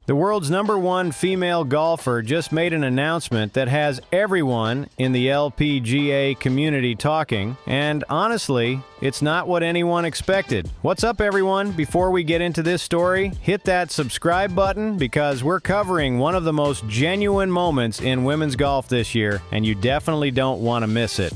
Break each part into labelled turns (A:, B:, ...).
A: The world's #1 female golfer just made an announcement that has everyone in the LPGA community talking, and honestly, it's not what anyone expected. What's up, everyone? Before we get into this story, hit that subscribe button because we're covering one of the most genuine moments in women's golf this year, and you definitely don't want to miss it.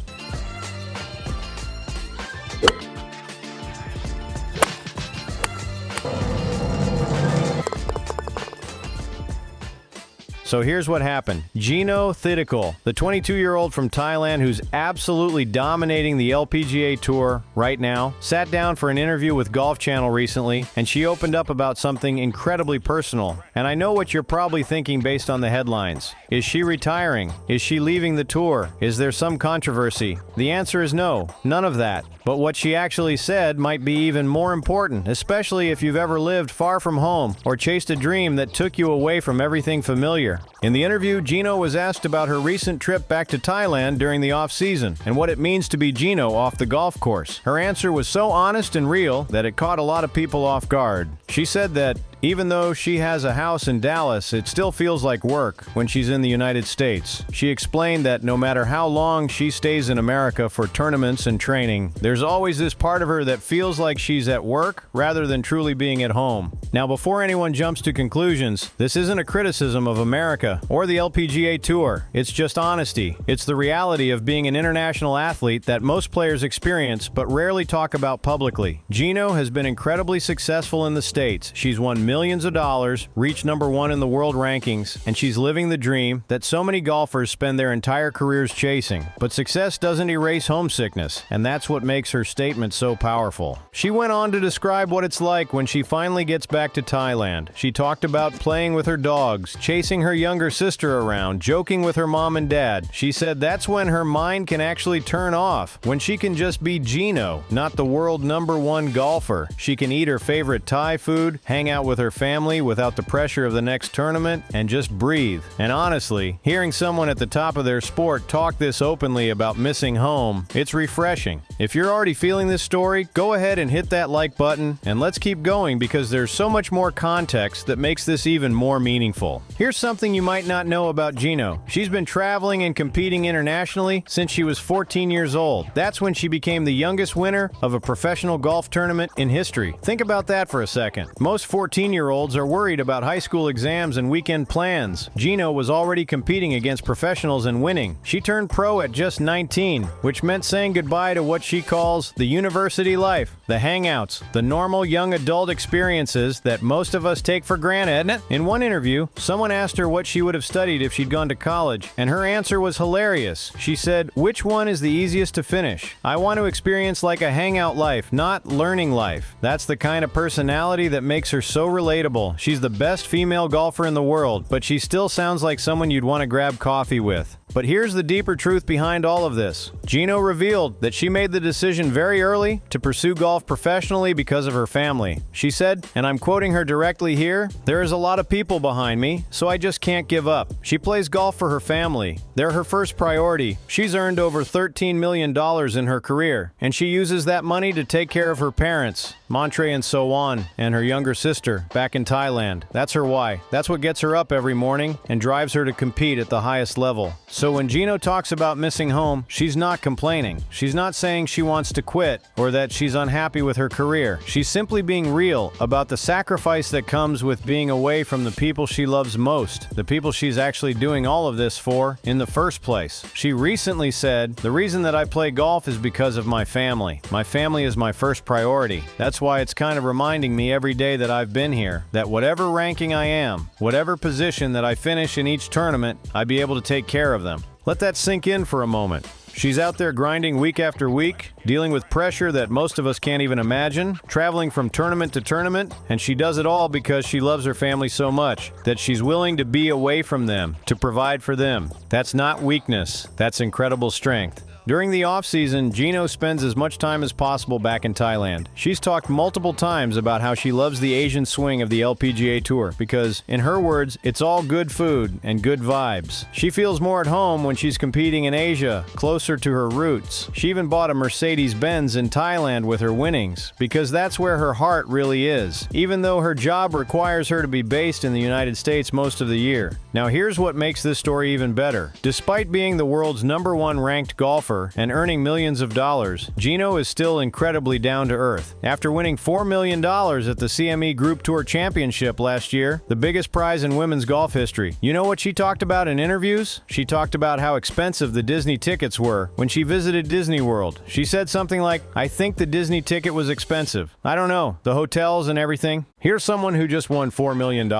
A: So here's what happened. Jeeno Thitikul, the 22-year-old from Thailand who's absolutely dominating the LPGA Tour right now, sat down for an interview with Golf Channel recently, and she opened up about something incredibly personal. And I know what you're probably thinking based on the headlines. Is she retiring? Is she leaving the tour? Is there some controversy? The answer is no, none of that. But what she actually said might be even more important, especially if you've ever lived far from home or chased a dream that took you away from everything familiar. In the interview, Jeeno was asked about her recent trip back to Thailand during the off-season and what it means to be Jeeno off the golf course. Her answer was so honest and real that it caught a lot of people off guard. She said that even though she has a house in Dallas, it still feels like work when she's in the United States. She explained that no matter how long she stays in America for tournaments and training, there's always this part of her that feels like she's at work rather than truly being at home. Now, before anyone jumps to conclusions, this isn't a criticism of America or the LPGA Tour. It's just honesty. It's the reality of being an international athlete that most players experience but rarely talk about publicly. Jeeno has been incredibly successful in the States. She's won millions of dollars, reached #1 in the world rankings, and she's living the dream that so many golfers spend their entire careers chasing. But success doesn't erase homesickness, and that's what makes her statement so powerful. She went on to describe what it's like when she finally gets back to Thailand. She talked about playing with her dogs, chasing her younger sister around, joking with her mom and dad. She said that's when her mind can actually turn off, when she can just be Jeeno, not the world #1 golfer. She can eat her favorite Thai food, hang out with her family without the pressure of the next tournament, and just breathe. And honestly, hearing someone at the top of their sport talk this openly about missing home, it's refreshing. If you're already feeling this story, go ahead and hit that like button, and let's keep going because there's so much more context that makes this even more meaningful. Here's something you might not know about Jeeno. She's been traveling and competing internationally since she was 14 years old. That's when she became the youngest winner of a professional golf tournament in history. Think about that for a second. Most 14-year-olds are worried about high school exams and weekend plans. Jeeno was already competing against professionals and winning. She turned pro at just 19, which meant saying goodbye to what she calls the university life, the hangouts, the normal young adult experiences that most of us take for granted. In one interview, someone asked her what she would have studied if she'd gone to college, and her answer was hilarious. She said, "Which one is the easiest to finish? I want to experience like a hangout life, not learning life." That's the kind of personality that makes her so relatable. She's the best female golfer in the world, but she still sounds like someone you'd want to grab coffee with. But here's the deeper truth behind all of this. Jeeno revealed that she made the decision very early to pursue golf professionally because of her family. She said, and I'm quoting her directly here, "There is a lot of people behind me, so I just can't give up." She plays golf for her family. They're her first priority. She's earned over $13 million in her career, and she uses that money to take care of her parents, Montre and Sowan, and her younger sister back in Thailand. That's her why. That's what gets her up every morning and drives her to compete at the highest level. So when Jeeno talks about missing home, she's not complaining. She's not saying she wants to quit or that she's unhappy with her career. She's simply being real about the sacrifice that comes with being away from the people she loves most, the people she's actually doing all of this for in the first place. She recently said, "The reason that I play golf is because of my family. My family is my first priority. That's why it's kind of reminding me every day that I've been here, that whatever ranking I am, whatever position that I finish in each tournament, I'd be able to take care of them." Let that sink in for a moment. She's out there grinding week after week, dealing with pressure that most of us can't even imagine, traveling from tournament to tournament, and she does it all because she loves her family so much that she's willing to be away from them, to provide for them. That's not weakness, that's incredible strength. During the off-season, Jeeno spends as much time as possible back in Thailand. She's talked multiple times about how she loves the Asian swing of the LPGA Tour because, in her words, it's all good food and good vibes. She feels more at home when she's competing in Asia, closer to her roots. She even bought a Mercedes-Benz in Thailand with her winnings because that's where her heart really is, even though her job requires her to be based in the United States most of the year. Now here's what makes this story even better. Despite being the world's #1 ranked golfer and earning millions of dollars, Jeeno is still incredibly down to earth. After winning $4 million at the CME Group Tour Championship last year, the biggest prize in women's golf history, you know what she talked about in interviews? She talked about how expensive the Disney tickets were when she visited Disney World. She said something like, "I think the Disney ticket was expensive. I don't know, the hotels and everything." Here's someone who just won $4 million,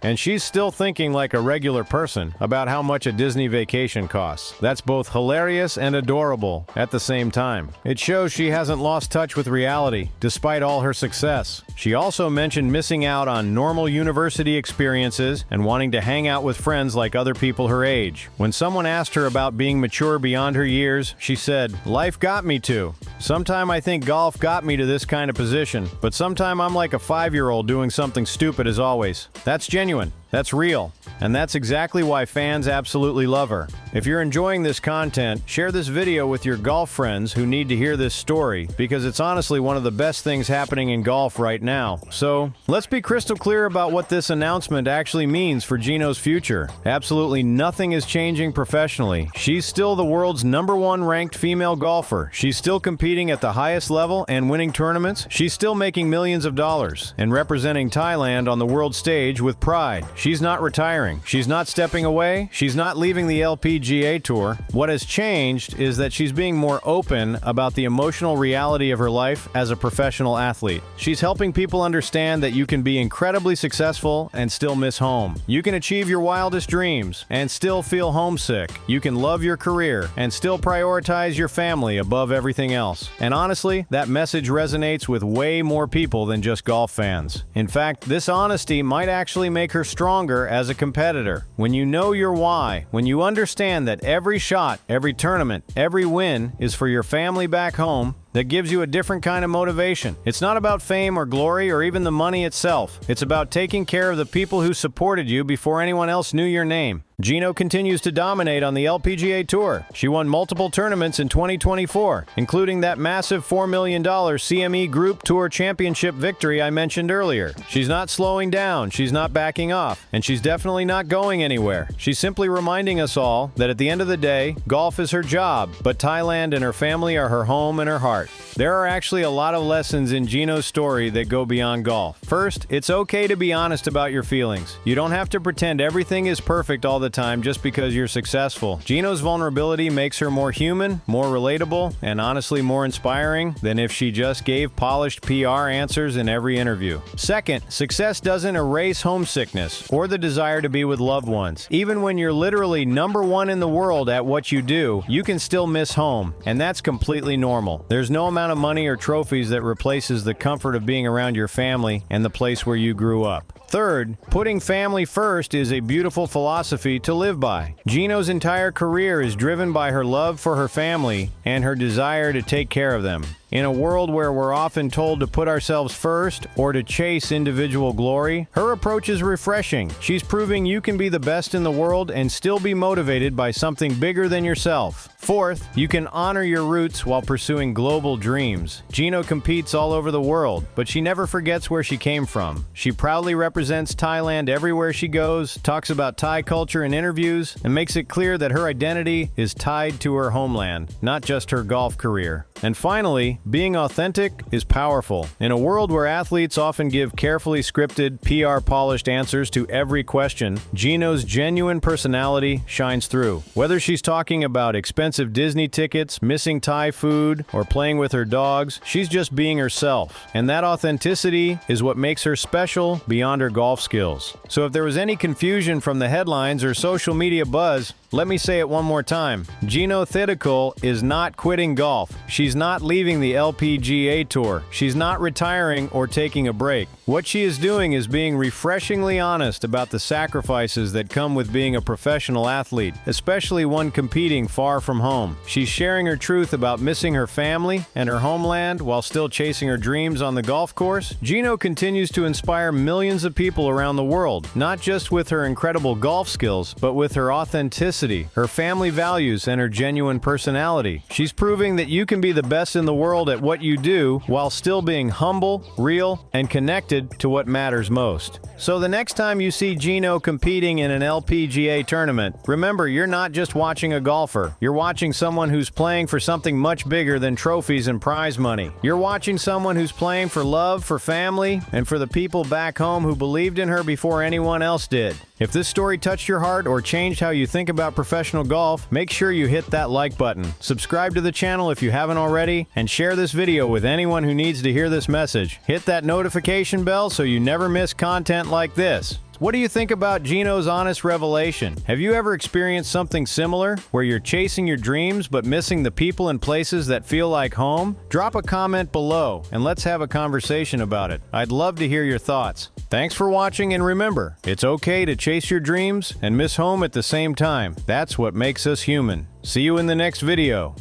A: and she's still thinking like a regular person about how much a Disney vacation costs. That's both hilarious and adorable at the same time. It shows she hasn't lost touch with reality, despite all her success. She also mentioned missing out on normal university experiences and wanting to hang out with friends like other people her age. When someone asked her about being mature beyond her years, she said, "Life got me to. Sometime I think golf got me to this kind of position, but sometime I'm like a 5-year-old doing something stupid as always." That's genuine. That's real. And that's exactly why fans absolutely love her. If you're enjoying this content, share this video with your golf friends who need to hear this story, because it's honestly one of the best things happening in golf right now. So, let's be crystal clear about what this announcement actually means for Jeeno's future. Absolutely nothing is changing professionally. She's still the world's #1 ranked female golfer. She's still competing at the highest level and winning tournaments. She's still making millions of dollars and representing Thailand on the world stage with pride. She's not retiring. She's not stepping away. She's not leaving the LPGA Tour. What has changed is that she's being more open about the emotional reality of her life as a professional athlete. She's helping people understand that you can be incredibly successful and still miss home. You can achieve your wildest dreams and still feel homesick. You can love your career and still prioritize your family above everything else. And honestly, that message resonates with way more people than just golf fans. In fact, this honesty might actually make her stronger as a competitor. When you know your why, when you understand that every shot, every tournament, every win is for your family back home, that gives you a different kind of motivation. It's not about fame or glory or even the money itself. It's about taking care of the people who supported you before anyone else knew your name. Jeeno continues to dominate on the LPGA Tour. She won multiple tournaments in 2024, including that massive $4 million CME Group Tour Championship victory I mentioned earlier. She's not slowing down, she's not backing off, and she's definitely not going anywhere. She's simply reminding us all that at the end of the day, golf is her job, but Thailand and her family are her home and her heart. There are actually a lot of lessons in Jeeno's story that go beyond golf. First, it's okay to be honest about your feelings. You don't have to pretend everything is perfect all the time just because you're successful. Jeeno's vulnerability makes her more human, more relatable, and honestly more inspiring than if she just gave polished PR answers in every interview. Second, success doesn't erase homesickness or the desire to be with loved ones. Even when you're literally #1 in the world at what you do, you can still miss home, and that's completely normal. There's no amount of money or trophies that replaces the comfort of being around your family and the place where you grew up. Third, putting family first is a beautiful philosophy to live by. Jeeno's entire career is driven by her love for her family and her desire to take care of them. In a world where we're often told to put ourselves first or to chase individual glory, her approach is refreshing. She's proving you can be the best in the world and still be motivated by something bigger than yourself. Fourth, you can honor your roots while pursuing global dreams. Jeeno competes all over the world, but she never forgets where she came from. She proudly represents Thailand everywhere she goes, talks about Thai culture in interviews, and makes it clear that her identity is tied to her homeland, not just her golf career. And finally, being authentic is powerful. In a world where athletes often give carefully scripted, PR-polished answers to every question, Jeeno's genuine personality shines through. Whether she's talking about expensive Disney tickets, missing Thai food, or playing with her dogs, she's just being herself. And that authenticity is what makes her special beyond her golf skills. So if there was any confusion from the headlines or social media buzz, let me say it one more time. Jeeno Thitikul is not quitting golf. She's not leaving the LPGA Tour. She's not retiring or taking a break. What she is doing is being refreshingly honest about the sacrifices that come with being a professional athlete, especially one competing far from home. She's sharing her truth about missing her family and her homeland while still chasing her dreams on the golf course. Jeeno continues to inspire millions of people around the world, not just with her incredible golf skills, but with her authenticity, her family values, and her genuine personality. She's proving that you can be the best in the world at what you do while still being humble, real, and connected to what matters most. So the next time you see Jeeno competing in an LPGA tournament, remember, you're not just watching a golfer. You're watching someone who's playing for something much bigger than trophies and prize money. You're watching someone who's playing for love, for family, and for the people back home who believed in her before anyone else did. If this story touched your heart or changed how you think about professional golf, make sure you hit that like button, subscribe to the channel if you haven't already, and share this video with anyone who needs to hear this message. Hit that notification bell so you never miss content like this. What do you think about Jeeno's honest revelation? Have you ever experienced something similar, where you're chasing your dreams but missing the people and places that feel like home? Drop a comment below and let's have a conversation about it. I'd love to hear your thoughts. Thanks for watching, and remember, it's okay to chase your dreams and miss home at the same time. That's what makes us human. See you in the next video.